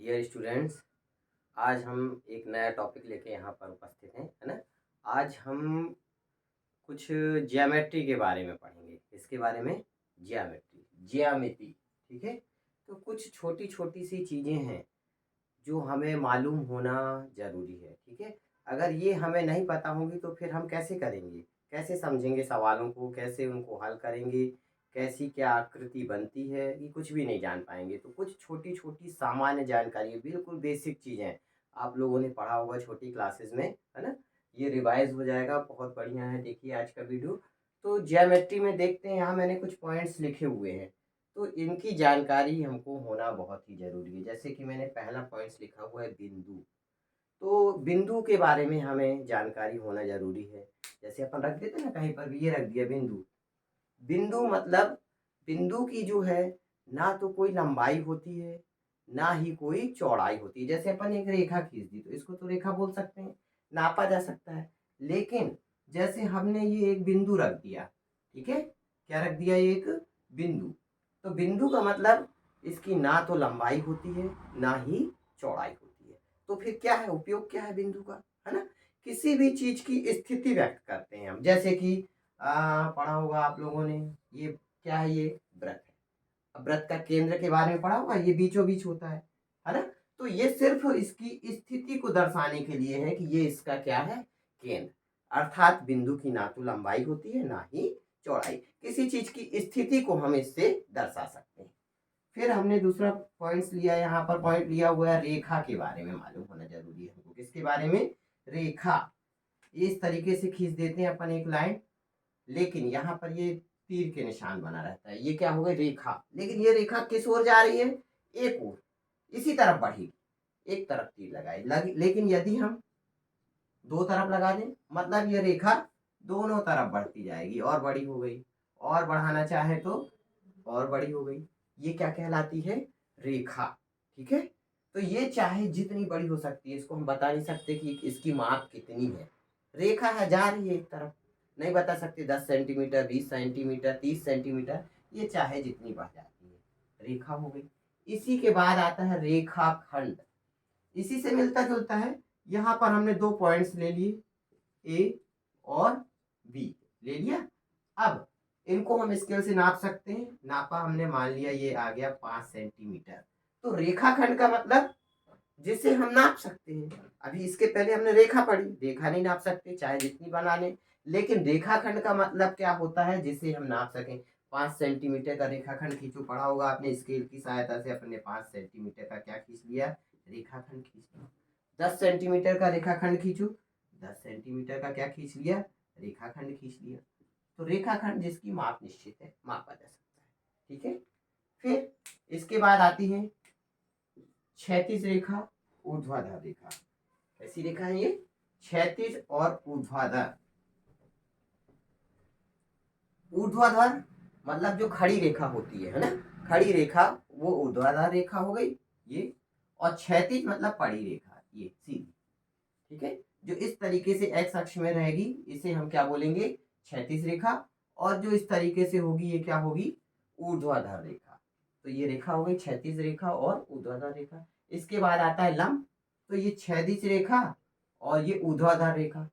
Dear students, आज हम एक नया टॉपिक लेके यहाँ पर उपस्थित हैं, है ना। आज हम कुछ ज्योमेट्री के बारे में पढ़ेंगे। इसके बारे में ज्यामिति, ठीक है। तो कुछ छोटी छोटी सी चीज़ें हैं जो हमें मालूम होना ज़रूरी है, ठीक है। अगर ये हमें नहीं पता होंगी तो फिर हम कैसे करेंगे, कैसे समझेंगे सवालों को, कैसे उनको हल करेंगे, कैसी क्या आकृति बनती है, ये कुछ भी नहीं जान पाएंगे। तो कुछ छोटी छोटी सामान्य जानकारी, बिल्कुल बेसिक चीज़ें आप लोगों ने पढ़ा होगा छोटी क्लासेस में, है ना। ये रिवाइज हो जाएगा, बहुत बढ़िया है। देखिए आज का वीडियो तो ज्योमेट्री में देखते हैं। यहाँ मैंने कुछ पॉइंट्स लिखे हुए हैं, तो इनकी जानकारी हमको होना बहुत ही ज़रूरी है। जैसे कि मैंने पहला पॉइंट्स लिखा हुआ है बिंदु, तो बिंदु के बारे में हमें जानकारी होना ज़रूरी है। जैसे अपन रख देते हैं ना कहीं पर भी, ये रख दिया बिंदु। बिंदु मतलब बिंदु की जो है ना तो कोई लंबाई होती है, ना ही कोई चौड़ाई होती है। जैसे अपन एक रेखा खींच दी तो इसको तो रेखा बोल सकते हैं, नापा जा सकता है। लेकिन जैसे हमने ये एक बिंदु रख दिया, ठीक है, क्या रख दिया, एक बिंदु। तो बिंदु का मतलब इसकी ना तो लंबाई होती है, ना ही चौड़ाई होती है। तो फिर क्या है, उपयोग क्या है बिंदु का, है ना। किसी भी चीज की स्थिति व्यक्त करते हैं हम। जैसे कि पढ़ा होगा आप लोगों ने, ये क्या है, ये व्रत है। अब व्रत का केंद्र के बारे में पढ़ा होगा, ये बीचों बीच होता है ना। तो ये सिर्फ इसकी स्थिति को दर्शाने के लिए है कि ये इसका क्या है, केंद्र। अर्थात बिंदु की ना तो लंबाई होती है, ना ही चौड़ाई। किसी चीज की स्थिति को हम इससे दर्शा सकते हैं। फिर हमने दूसरा पॉइंट्स लिया, यहाँ पर पॉइंट लिया हुआ है रेखा के बारे में मालूम होना जरूरी है हमको। किसके बारे में, रेखा। इस तरीके से खींच देते हैं अपन एक लाइन, लेकिन यहाँ पर ये तीर के निशान बना रहता है, ये क्या हो गई, रेखा। लेकिन ये रेखा किस ओर जा रही है, एक ओर, इसी तरफ बढ़ेगी। एक तरफ तीर लगाए लेकिन यदि हम दो तरफ लगा दें, मतलब ये रेखा दोनों तरफ बढ़ती जाएगी, और बड़ी हो गई, और बढ़ाना चाहे तो और बड़ी हो गई। ये क्या कहलाती है, रेखा, ठीक है। तो ये चाहे जितनी बड़ी हो सकती है, इसको हम बता नहीं सकते कि इसकी माप कितनी है। रेखा है, जा रही है एक तरफ, नहीं बता सकते 10 सेंटीमीटर, 20 सेंटीमीटर, 30 सेंटीमीटर, ये चाहे जितनी बढ़ जाती है, रेखा हो गई। इसी के बाद आता है रेखाखंड, इसी से मिलता जुलता है। यहाँ पर हमने दो पॉइंट्स ले लिए, ए और बी ले लिया। अब इनको हम स्केल से नाप सकते हैं। नापा हमने, मान लिया ये आ गया 5 सेंटीमीटर। तो रेखाखंड का मतलब जिसे हम नाप सकते हैं। अभी इसके पहले हमने रेखा पढ़ी, रेखा नहीं नाप सकते चाहे जितनी बना लें। लेकिन रेखाखंड का मतलब क्या होता है, जिसे हम नाप सकें। 5 सेंटीमीटर का रेखाखंड खींचो, पढ़ा होगा आपने, स्केल की सहायता से अपने 5 सेंटीमीटर का क्या खींच लिया, रेखाखंड खींच लिया। 10 सेंटीमीटर का रेखाखंड खींचो, 10 सेंटीमीटर का क्या खींच लिया, रेखाखंड खींच लिया। तो रेखाखंड जिसकी माप निश्चित है, मापा जा सकता है, ठीक है। फिर इसके बाद आती है क्षैतिज रेखा, ऊर्ध्वाधर रेखा। कैसी रेखा है ये, क्षैतिज और ऊर्ध्वाधर। ऊर्ध्वाधर मतलब जो खड़ी रेखा होती है ना, खड़ी रेखा, वो ऊर्ध्वाधर रेखा हो गई ये। और क्षैतिज मतलब पड़ी रेखा, ये सीधी, ठीक है, जो इस तरीके से एक्स अक्ष में रहेगी, इसे हम क्या बोलेंगे, क्षैतिज रेखा। और जो इस तरीके से होगी, ये क्या होगी, ऊर्ध्वाधर रेखा। तो ये रेखा हो गई क्षैतिज रेखा और ऊर्ध्वाधर रेखा। इसके बाद आता है लंब। तो ये क्षैतिज रेखा और ये ऊर्ध्वाधर रेखा,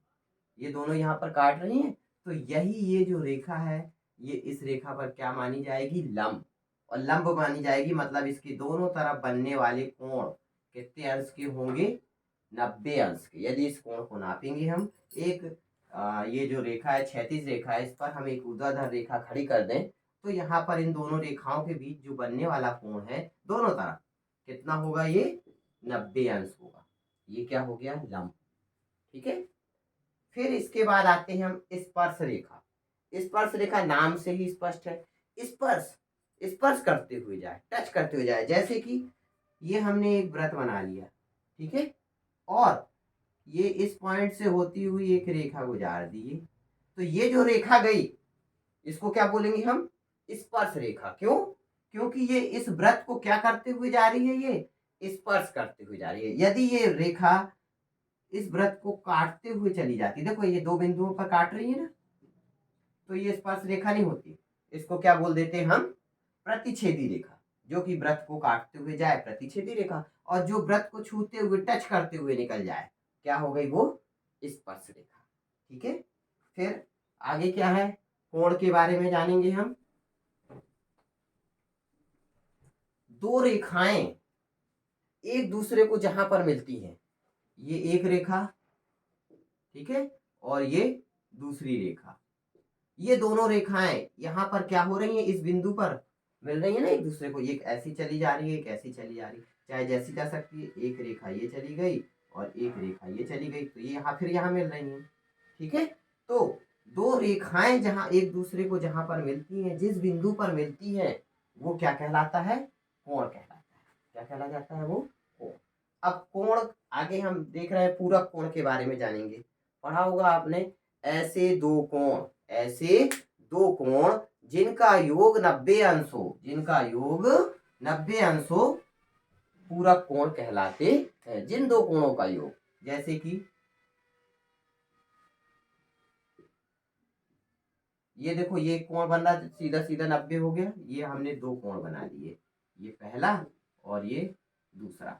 ये दोनों यहाँ पर काट रही हैं। तो यही ये जो रेखा है, ये इस रेखा पर क्या मानी जाएगी, लंब। और लंब मानी जाएगी मतलब इसके दोनों तरफ बनने वाले कोण कितने अंश के होंगे, 90 अंश के। यदि इस कोण को नापेंगे हम, एक ये जो रेखा है क्षैतिज रेखा है, इस पर हम एक ऊर्ध्वाधर रेखा खड़ी कर दें, तो यहाँ पर इन दोनों रेखाओं के बीच जो बनने वाला कोण है दोनों तरफ कितना होगा, ये 90 अंश होगा। ये क्या हो गया, लंब, ठीक है। फिर इसके बाद आते हैं हम स्पर्श रेखा। स्पर्श रेखा नाम से ही स्पष्ट है, स्पर्श, स्पर्श करते हुए जाए, टच करते हुए जाए। जैसे कि ये हमने एक वृत्त बना लिया, ठीक है, और ये इस पॉइंट से होती हुई एक रेखा गुजार दी है। तो ये जो रेखा गई, इसको क्या बोलेंगे हम, स्पर्श रेखा। क्यों, क्योंकि ये इस वृत्त को क्या करते हुए जा रही है, ये स्पर्श करते हुए जा रही है। यदि ये रेखा इस वृत्त को काटते हुए चली जाती, देखो ये दो बिंदुओं पर काट रही है ना, तो ये स्पर्श रेखा नहीं होती, इसको क्या बोल देते हैं हम, प्रतिच्छेदी रेखा। जो कि वृत्त को काटते हुए जाए, प्रतिच्छेदी रेखा। और जो वृत्त को छूते हुए, टच करते हुए निकल जाए, क्या हो गई वो, स्पर्श रेखा। ठीक है, फिर आगे क्या है, कोण के बारे में जानेंगे हम। दो रेखाएं एक दूसरे को जहां पर मिलती हैं, ये एक रेखा, ठीक है, और ये दूसरी रेखा, ये दोनों रेखाएं यहां पर क्या हो रही हैं, इस बिंदु पर मिल रही है ना एक दूसरे को। एक ऐसी चली जा रही है, एक ऐसी चली जा रही है, चाहे जैसी जा सकती है। एक रेखा ये चली गई और एक रेखा ये चली गई, तो ये यहाँ फिर यहाँ मिल रही है। ठीक है, तो दो रेखाएं जहां एक दूसरे को जहां पर मिलती हैं, जिस बिंदु पर मिलती है, वो क्या कहलाता है, कोण कहलाता है। क्या कहला जाता है वो, कोण। अब कोण आगे हम देख रहे हैं, पूरक कोण के बारे में जानेंगे। पढ़ा होगा आपने, ऐसे दो कोण, ऐसे दो कोण जिनका योग 90 अंश हो, जिनका योग 90 अंश हो, पूरक कोण कहलाते हैं। जिन दो कोणों का योग, जैसे कि ये देखो, ये कोण बन रहा सीधा सीधा 90 हो गया, ये हमने दो कोण बना दिए, ये पहला और ये दूसरा।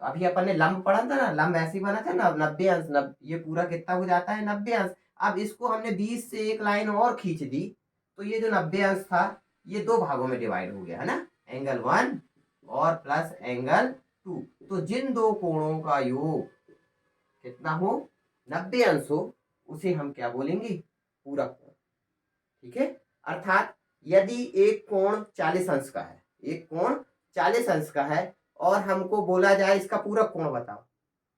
तो अभी अपन ने लंब पढ़ा था ना, लंब ऐसे ही बना था ना, 90 अंश, ये पूरा कितना हो जाता है, 90 अंश। अब इसको हमने 20 से एक लाइन और खींच दी, तो ये जो 90 अंश था, ये दो भागों में डिवाइड हो गया, है ना, एंगल 1 और प्लस एंगल 2। तो जिन दो कोणों का योग कितना हो, 90 अंश हो, उसे हम क्या बोलेंगे, पूरक कोण। ठीक है, अर्थात यदि एक कोण 40 अंश का है, एक कोण 40 अंश का है, और हमको बोला जाए इसका पूरक कोण बताओ,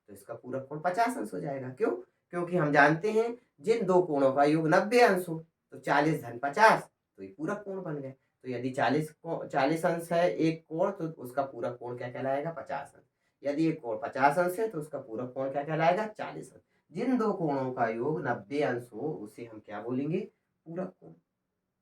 तो इसका पूरक कोण 50 अंश हो जाएगा। क्यों, क्योंकि हम जानते हैं जिन दो कोणों का योग 90 अंश हो, तो 40 धन 50, तो ये पूरक कोण बन गए। तो यदि 40 अंश है एक कोण, तो उसका पूरक कोण क्या कहलाएगा, 50 अंश। यदि एक कोण 50 अंश है, तो उसका पूरक कोण क्या कहलाएगा, 40 अंश। जिन दो कोणों का योग 90 अंश हो, उसे हम क्या बोलेंगे, पूरक कोण।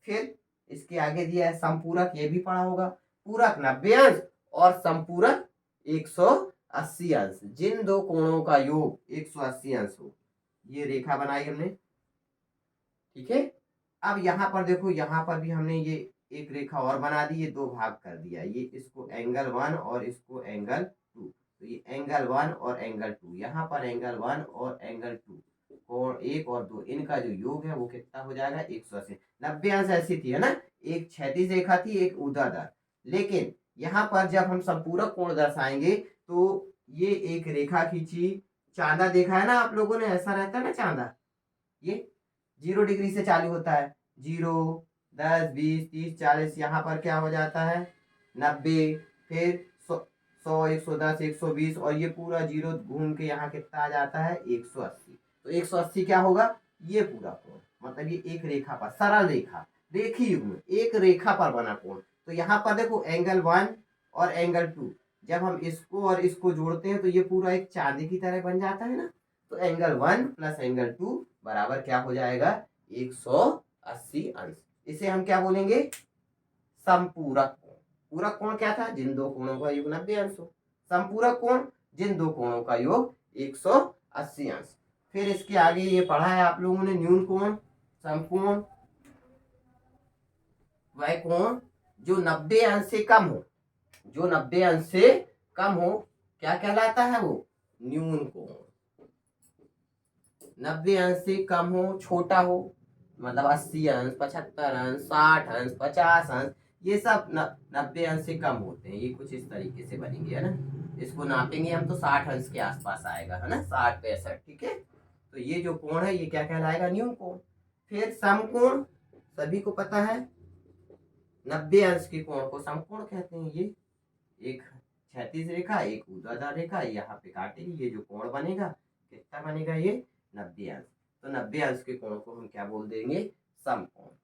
फिर इसके आगे दिया है संपूरक, ये भी पढ़ा होगा। पूरक 90 अंश और संपूरक 180 अंश। जिन दो कोणों का योग 180 अंश हो, ये रेखा बनाई हमने। ठीक है, अब यहां पर देखो, यहां पर भी हमने ये एक रेखा और बना दी, ये दो भाग कर दिया, ये इसको एंगल 1 और इसको एंगल 2। तो ये एंगल 1 और एंगल 2, यहाँ पर एंगल 1 और एंगल 2, कोण 1 और 2, इनका जो योग है वो कितना हो जाएगा, 180। 90 अंश ऐसी थी, है ना, एक क्षैतिज रेखा थी, एक ऊर्ध्वाधर। लेकिन यहाँ पर जब हम संपूरक कोण दर्शाएंगे, तो ये एक रेखा खींची, चांदा देखा है ना आप लोगों ने, ऐसा रहता है ना चांदा, ये 0 डिग्री से चालू होता है, 0, 10, 20, 30, 40, यहाँ पर क्या हो जाता है, 90, फिर 100, 110, 120, और ये पूरा 0 घूम के यहाँ कितना आ जाता है, 180। तो 180 क्या होगा, ये पूरा कोण, मतलब ये एक रेखा पर, सरल रेखा, रेखीय युग्म, एक रेखा पर बना कोण। तो यहाँ पर देखो एंगल 1 और एंगल 2, जब हम इसको और इसको जोड़ते हैं, तो ये पूरा एक चांदी की तरह बन जाता है ना। तो एंगल 1 प्लस एंगल 2 बराबर क्या हो जाएगा, 180 अंश। इसे हम क्या बोलेंगे, संपूरक कोण। पूरक कोण क्या था, जिन दो कोणों का योग 90 अंश हो। संपूरक कोण, जिन दो कोणों का योग 180 अंश। फिर इसके आगे ये पढ़ा है आप लोगों ने, न्यून कोण, समकोण, वह कोण जो 90 अंश से कम हो, जो 90 अंश से कम हो, क्या कहलाता है वो, न्यून कोण। 90 अंश से कम हो, छोटा हो, मतलब 80 अंश, 75 अंश, 60 अंश, 50 अंश, ये सब 90 अंश से कम होते हैं। ये कुछ इस तरीके से बनेंगे, है ना, इसको नापेंगे हम तो 60 अंश के आसपास आएगा, है ना, 60, 65। ठीक है, तो ये जो कोण है ये क्या कहलाएगा, न्यून कोण। फिर समकोण, सभी को पता है, 90 अंश के कोण को समकोण कहते हैं। ये एक क्षैतिज रेखा, एक ऊर्ध्वाधर रेखा यहाँ पे काटेगी, ये जो कोण बनेगा कितना बनेगा, ये 90 अंश। तो 90 अंश के कोण को हम क्या बोल देंगे, समकोण।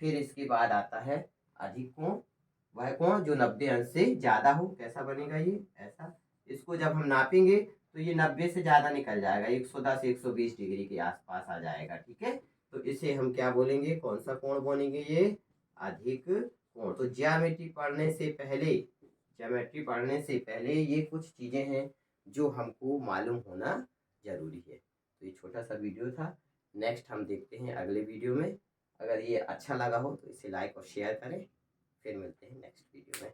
फिर इसके बाद आता है अधिक कोण, वह कोण जो 90 अंश से ज्यादा हो। कैसा बनेगा ये, ऐसा। इसको जब हम नापेंगे, तो ये 90 से ज्यादा निकल जाएगा, 110, 120 डिग्री के आसपास आ जाएगा। ठीक है, तो इसे हम क्या बोलेंगे, कौन सा कोण बनेंगे, ये अधिक कोण। तो ज्यामिति पढ़ने से पहले, ज्योमेट्री पढ़ने से पहले ये कुछ चीजें हैं जो हमको मालूम होना जरूरी है। तो ये छोटा सा वीडियो था, नेक्स्ट हम देखते हैं अगले वीडियो में। अगर ये अच्छा लगा हो तो इसे लाइक और शेयर करें। फिर मिलते हैं नेक्स्ट वीडियो में।